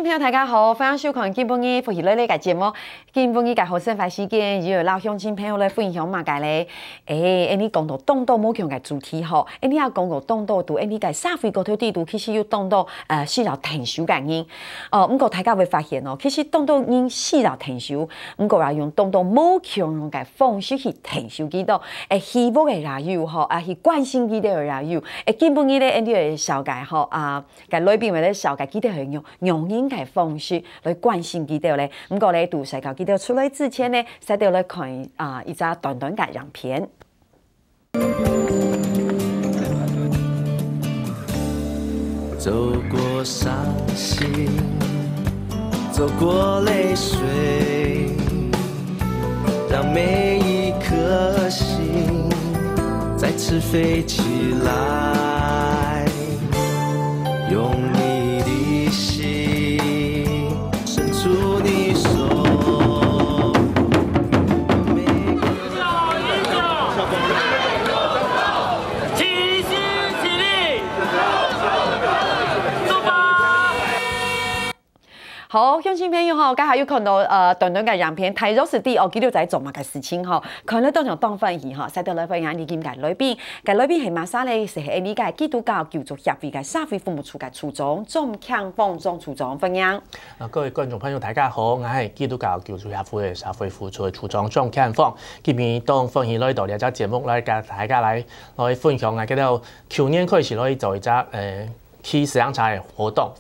朋友大家好，欢迎收看今晡日福喜类类嘅节目。今晡日嘅好生活时间，有老乡亲朋友来分享嘛嘅咧。你讲到动到某样嘅主题吼，你也讲到动到度，你嘅社会嗰条地图其实有动到四条停手嘅人。不过大家会发现哦，其实动到人四条停手，不过也用动到某样嘅方式去停手几多。希望嘅也有吼，去关心几多嘅也有。今晡日咧，你嘅小解吼嘅里边或者小解几多係用人嘅方式來關心佢哋咧，咁過嚟讀世界佢哋出來之前呢，使到嚟看一隻短短嘅影片。走過傷心，走過淚水，讓每一顆心再次飛起來，用你的心伸出你手。好，鄉親朋友吼，家下有看到短短嘅影片，睇咗是啲記錄在做乜嘅事情吼，看了當場當分享吼，使到來分享你見嘅裏邊係馬莎咧，是係呢個基督教救助協會嘅社會服務處嘅處長鍾強峰總處長分享。各位觀眾朋友大家好，我係基督教救助協會嘅社會服務處嘅處長鍾強峰，今日當分享來到呢隻節目來跟大家來分享啊，叫做去年開始來做一隻去時間差嘅活動，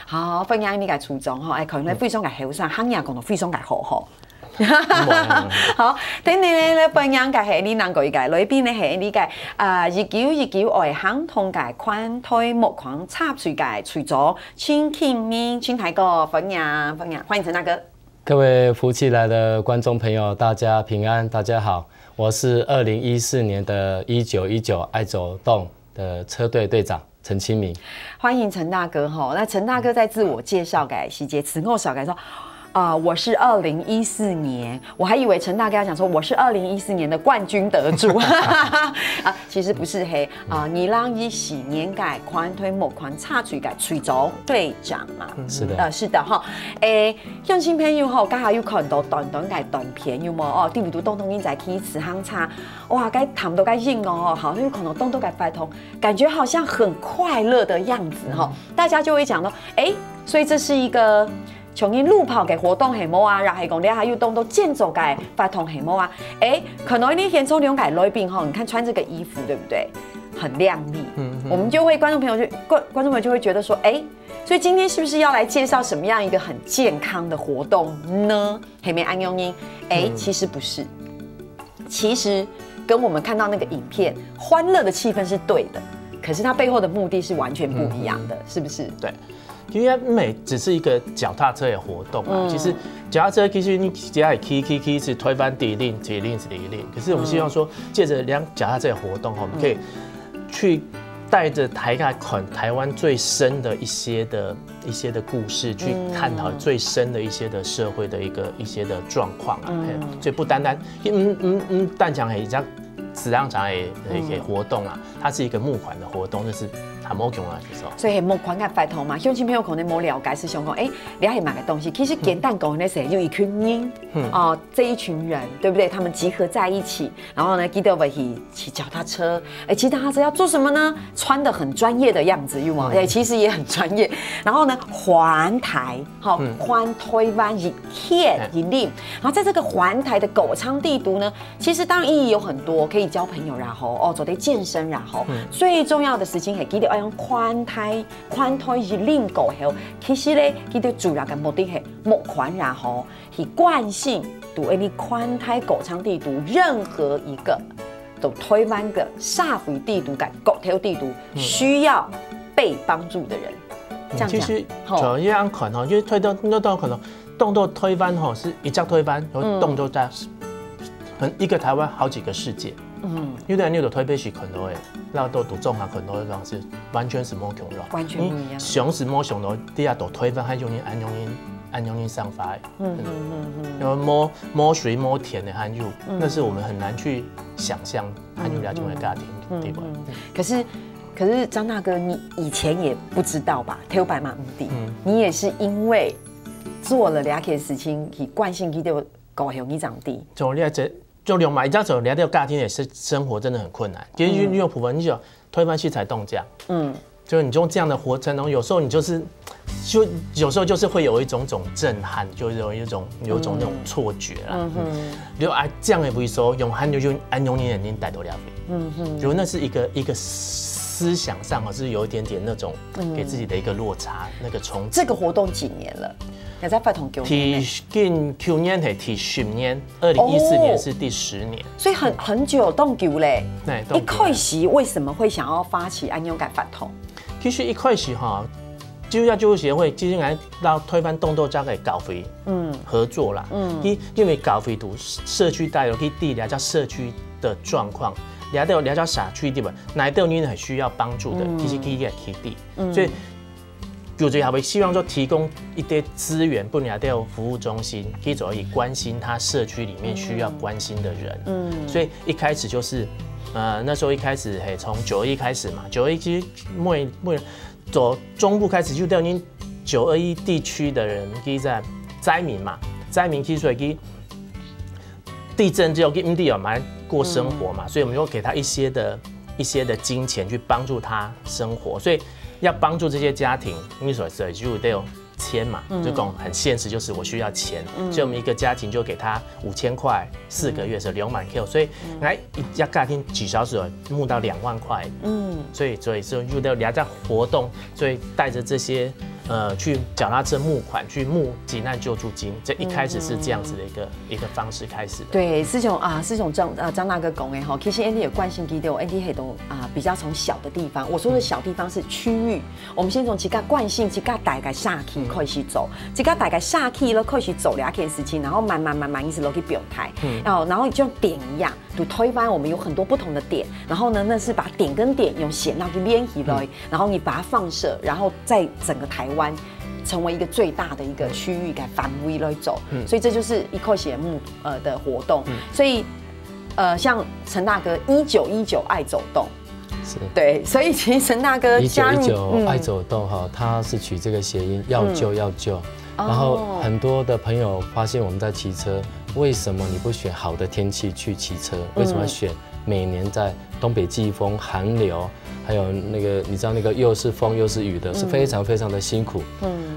好，分享呢個處長吼，佢咧非常嘅好生，肯定講到非常嘅好。好，等你咧分享嘅係呢兩個嘅裏邊咧係呢個1919愛行通嘅款推木框插水嘅處長陳慶明陳大哥分享，歡迎陳大哥。各位福氣來的觀眾朋友，大家平安，大家好，我是2014年的1919愛走動的車隊隊長。陳清明，歡迎陳大哥哈。那陳大哥在自我介紹嘅時節，此我小改說，我是2014年，我還以為陳大哥要講說我是2014年的冠軍得主，其實不是嘿，2014年嘅款推木框插水嘅處長隊長嘛，是的，是的哈。鄉親朋友哈，家下有看到短嘅短片有冇？第五度東東英仔去慈航叉，哇，該談到該硬哦，好像有看到東東該發通，感覺好像很快樂的樣子哈，大家就會講到，所以這是一個。從因路跑嘅活動係冇啊，然後係講你還有動到健走嘅發通係冇啊，可能你現從兩個裏邊哈，你看穿這個衣服對不對？很亮麗，我們就會觀眾朋友就會覺得說，所以今天是不是要來介紹什麼樣一個很健康的活動呢？係咪安用英？其實不是，其實跟我們看到那個影片，歡樂的氣氛是對的，可是它背後的目的是完全不一樣的，是不是？對。因為美只是一個腳踏車的活動啊，其實腳踏車其實你只要騎是推翻第一令，可是我們希望說，借着腳踏車的活動，我們可以去帶着台灣最深的一些的故事，去探討最深的一些的社會的一些的狀況啊，所以不單單單講係一張慈航茶的活動啊，它是一個募款的活動，就是還冇用啊，其實。所以係募款嘅發通嘛，鄉親朋友可能冇了解，是想講，你係買個東西，其實簡單講呢，是有一群人，這一群人，對不對？他們集合在一起，然後呢，記得會騎腳踏車，騎腳踏車要做什麼呢？穿得很專業的樣子，有冇？其實也很專業。然後呢，環台，環推灣一天一令，然後在這個環台的狗倉地圖呢，其實當然意義有很多，可以交朋友，然後做啲健身，然後最重要的事情係記得要用寬胎一令狗後，其實咧記得主要嘅目的係募款，然後去慣性讀你寬胎狗倉地圖，任何一個都推翻嘅社會地圖嘅國條地圖需要被幫助的人。這樣講，其實就一樣看哈，因為推到可能動作推翻哈是一腳推翻，然後動作在一個台灣好幾個世界。有啲人就推背時看到嘅，那都讀綜合看到嘅方式，完全是冇用咯。完全不一樣。想是冇想到，啲人都推翻，係按用上發。因為冇水冇田的漢肉，那是我們很難去想象漢肉了解嘅家庭地位。可是可是张大哥，你以前也不知道吧？跳白马目的，你也是因为做了两件事情，去惯性去到高雄一长地。就你这就两嘛，一张走聊到家庭也是生活真的很困难。其实你有普分，你就推翻器材动这样，就是你用这样的活程，有时候你就是就有时候就是会有一种震撼，就有一种那种错觉啦。就这样的回收用汉就按用你眼睛逮到了费。就那是一个思想上是有一点点那种给自己的一个落差，那个冲击。这个活动几年了？也在发同9年。近去年係第10年，2014年是第10年，所以很久动久嘞。对，一开始为什么会想要发起安勇感发通？其实一开始哈，基督教救助协会基本上到推翻动作加给搞肥，合作啦，因为搞肥读社区带有去地了解社区的状况，了解社区对吧？哪一条你很需要帮助的，其实可以给起地，所以。有这也会希望说提供一些资源，不了掉服务中心，可以主要关心他社区里面需要关心的人。所以一开始就是，那时候一开始从921开始嘛，921其实每走中部开始就掉您921地区的人，其实在灾民嘛，灾民其实所以地震之后跟地有蛮过生活嘛，所以我们就给他一些的金钱去帮助他生活，所以。要帮助这些家庭，因为所以就得有钱嘛，就讲很现实，就是我需要钱，所以我们一个家庭就给他5000块，4个月是2万 Q， 所以来一家家庭几小时募到2万块，所以就得两家活动，所以带着这些去脚踏车募款，去募急难救助金，这一开始是这样子的一个方式开始的。对，师兄张大哥讲的哈，其实 Andy 有惯性基调 ，Andy 很多比较从小的地方，我说的小地方是区域，我们先从几个惯性，几个大概下去开始走，几个大概下去了开始走两件事情，然后慢慢一直都去表态，然后就像点一样，就推翻我们有很多不同的点，然后呢，那是把点跟点用线然后去连起来，然后你把它放射，然后在整个台湾。成为一个最大的一个区域给范围来走，所以这就是一块节目的活动。所以像陈大哥1919爱走动，是对，所以其实陈大哥加入1919爱走动哈，他是取这个谐音要救要救，然后很多的朋友发现我们在骑车，为什么你不选好的天气去骑车？为什么要选每年在东北季风寒流？还有那个，你知道那个又是风又是雨的，是非常非常的辛苦。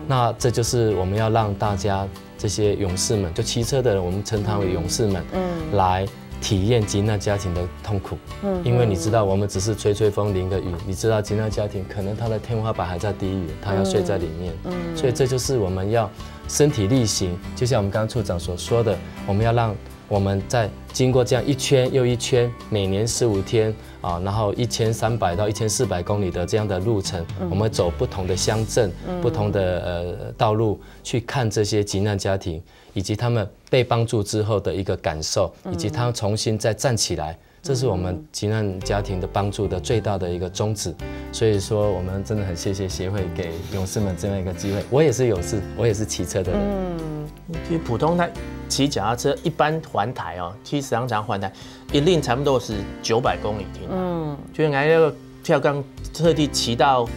那这就是我们要让大家这些勇士们，就骑车的人，我们称他为勇士们，来体验急难家庭的痛苦。因为你知道，我们只是吹吹风淋个雨，你知道急难家庭可能他的天花板还在地狱，他要睡在里面。所以这就是我们要身体力行，就像我们刚刚处长所说的，我们要让我们在经过这样一圈又一圈，每年15天啊，然后1300到1400公里的这样的路程，我们走不同的乡镇、不同的道路，去看这些急难家庭，以及他们被帮助之后的一个感受，以及他们重新再站起来。这是我们急难家庭的帮助的最大的一个宗旨，所以说我们真的很谢谢协会给勇士们这样一个机会。我也是勇士，我也是骑车的人。其实普通他骑脚踏车一般环台哦，其实常环台一令差不多是900公里停。就是那个跳钢特地骑到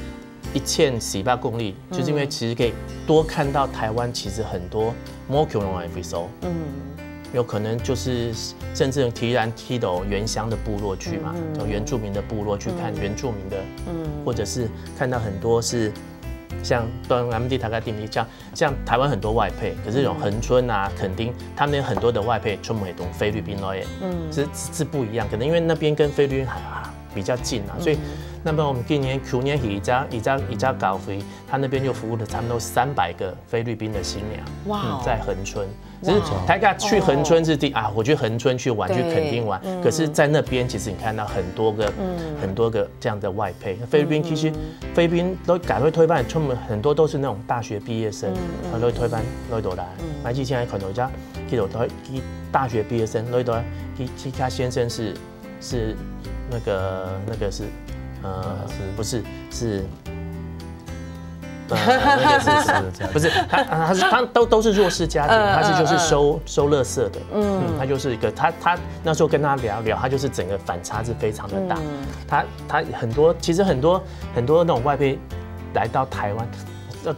1400公里，就是因为其实可以多看到台湾其实很多摩羯龙的回收。有可能就是甚至提到原乡的部落去嘛，原住民的部落去看原住民的，或者是看到很多是像东南地大概地名像台湾很多外配，可是这种恒春啊、垦丁，他们有很多的外配全部都从菲律宾来，是不一样，可能因为那边跟菲律宾海比较近啊，所以那么我们今年去年一家搞飞，他那边就服务了差不多300个菲律宾的新娘，哇，在恒春。只是大家去恒春是我去恒春去玩，去垦丁玩。可是，在那边其实你看到很多个这样的外配。菲律宾其实菲律宾都赶快推翻，很多都是那种大学毕业生，都会推翻来到来。而且现在可能家大学毕业生来到来，他先生是那个是不是是不是他都是弱势家庭，他是就是收垃圾的，他就是一个他那时候跟他聊聊，他就是整个反差是非常的大，他其实很多那种外配来到台湾，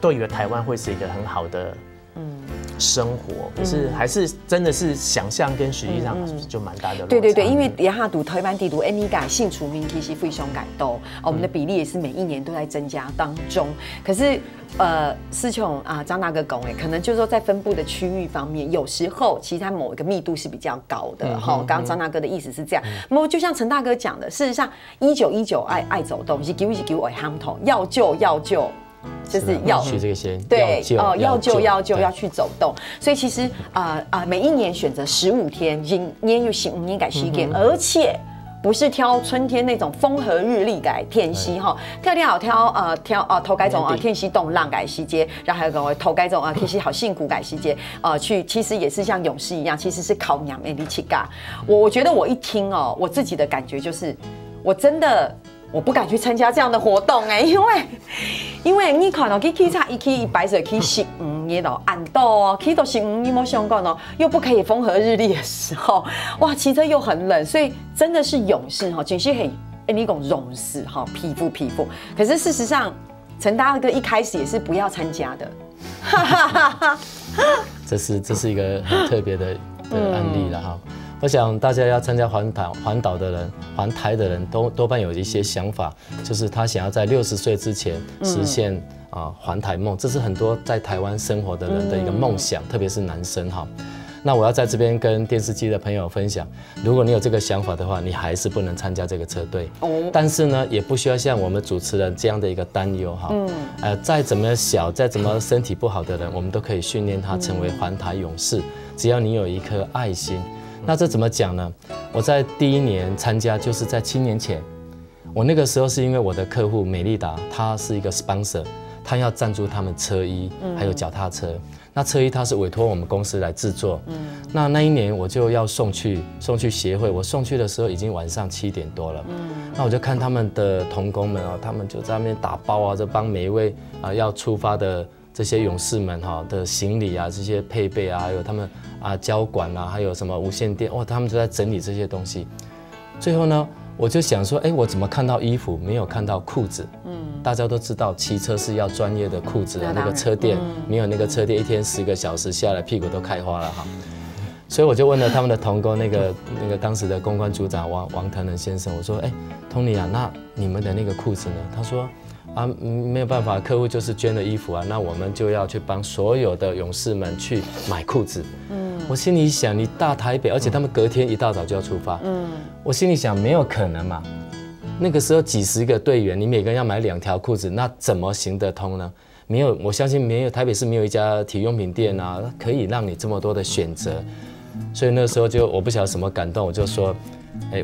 都以为台湾会是一个很好的生活，可是还是真的是想象跟实际上就蛮大的落差。对，因为亚哈读台湾地图 N 改性除名其实非常改多，我们的比例也是每一年都在增加当中。可是思琼啊，张大哥讲可能就是说在分布的区域方面，有时候其实它某一个密度是比较高的。刚刚张大哥的意思是这样。那么就像陈大哥讲的，事实上1919爱走动，是919爱ham头，要救。就是要去这个先对要救要去走动，所以其实每一年选择15天，年有15年改时间，而且不是挑春天那种风和日丽改天气哈，挑头改种天气动浪改时节，然后还有个头改种天气好幸福改时节去其实也是像勇士一样，其实是考娘美丽气嘎。我觉得我一听我自己的感觉就是我真的。我不敢去参加这样的活动因为你看去骑车一去白水去15年咯，暗道去到15年没想过又不可以风和日丽的时候，哇，骑车又很冷，所以真的是勇士真是很你讲勇士皮肤。可是事实上，陈大哥一开始也是不要参加的，这是一个很特别的案例了哈。我想大家要参加环岛的人、环台的人多半有一些想法，就是他想要在60岁之前实现环台梦，这是很多在台湾生活的人的一个梦想，特别是男生哈。那我要在这边跟电视机的朋友分享，如果你有这个想法的话，你还是不能参加这个车队。但是呢，也不需要像我们主持人这样的一个担忧哈。再怎么小、再怎么身体不好的人，我们都可以训练他成为环台勇士，只要你有一颗爱心。那这怎么讲呢？我在第1年参加，就是在7年前。我那个时候是因为我的客户美利达，他是一个 sponsor， 他要赞助他们车衣，还有脚踏车。那车衣他是委托我们公司来制作。那一年我就要送去协会，我送去的时候已经晚上7点多了。那我就看他们的同工们他们就在那边打包就帮每一位要出发的这些勇士们的行李这些配备还有他们胶管还有什么无线电，他们就在整理这些东西。最后呢，我就想说，我怎么看到衣服没有看到裤子？大家都知道骑车是要专业的裤子那个车店没有那个车店一天10个小时下来屁股都开花了哈。所以我就问了他们的同工那个当时的公关组长王腾仁先生，我说，Tony 那你们的那个裤子呢？他说。没有办法，客户就是捐了衣服那我们就要去帮所有的勇士们去买裤子。我心里想，你大台北，而且他们隔天一大早就要出发。我心里想，没有可能嘛。那个时候几10个队员，你每个人要买2条裤子，那怎么行得通呢？没有，我相信没有，台北市没有一家体育用品店可以让你这么多的选择。所以那时候我不晓得什么感动，我就说，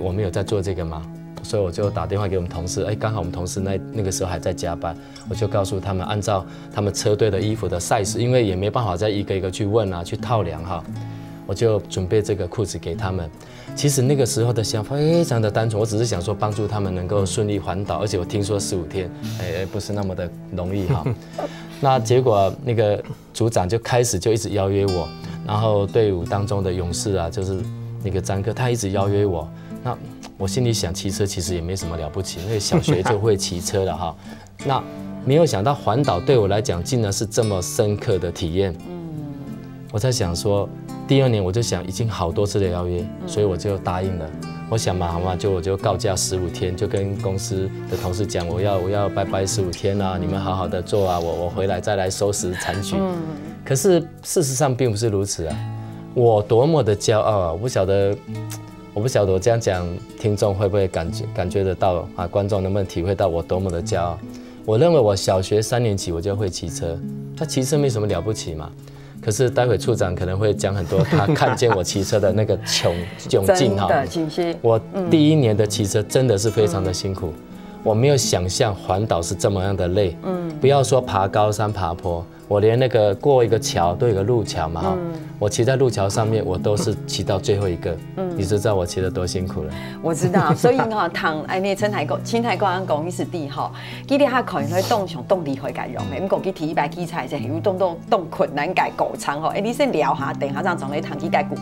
我们有在做这个吗？所以我就打电话给我们同事，刚好我们同事那个时候还在加班，我就告诉他们，按照他们车队的衣服的 size， 因为也没办法再一个一个去问去套量我就准备这个裤子给他们。其实那个时候的想法非常的单纯，我只是想说帮助他们能够顺利环岛，而且我听说15天，不是那么的容易那结果那个组长就开始就一直邀约我，然后队伍当中的勇士就是那个张哥，他一直邀约我。那我心里想，骑车其实也没什么了不起，因为小学就会骑车了那没有想到环岛对我来讲，竟然是这么深刻的体验。我在想说，第2年我就想，已经好多次的邀约，所以我就答应了。我想嘛，好嘛，我就告假15天，就跟公司的同事讲，我要拜拜15天你们好好的做我回来再来收拾残局。可是事实上并不是如此我多么的骄傲我不晓得我这样讲，听众会不会感觉得到观众能不能体会到我多么的骄傲？我认为我小学3年级我就会骑车，那骑车没什么了不起嘛。可是待会处长可能会讲很多他看见我骑车的那个窘境真的，其实我第1年的骑车真的是非常的辛苦。我没有想象环岛是这么样的累。不要说爬高山爬坡，我连那个过一个桥都有个路桥嘛，我骑在路桥上面，我都是骑到最后一个。你就知道我骑得多辛苦了。我知道，所以哈，唐哎那青台高讲伊是地吼，记得他可能会动上动力会改用的，不过去提一摆器材是有动困难改狗长吼，你先聊下，等下让总来谈几代故事。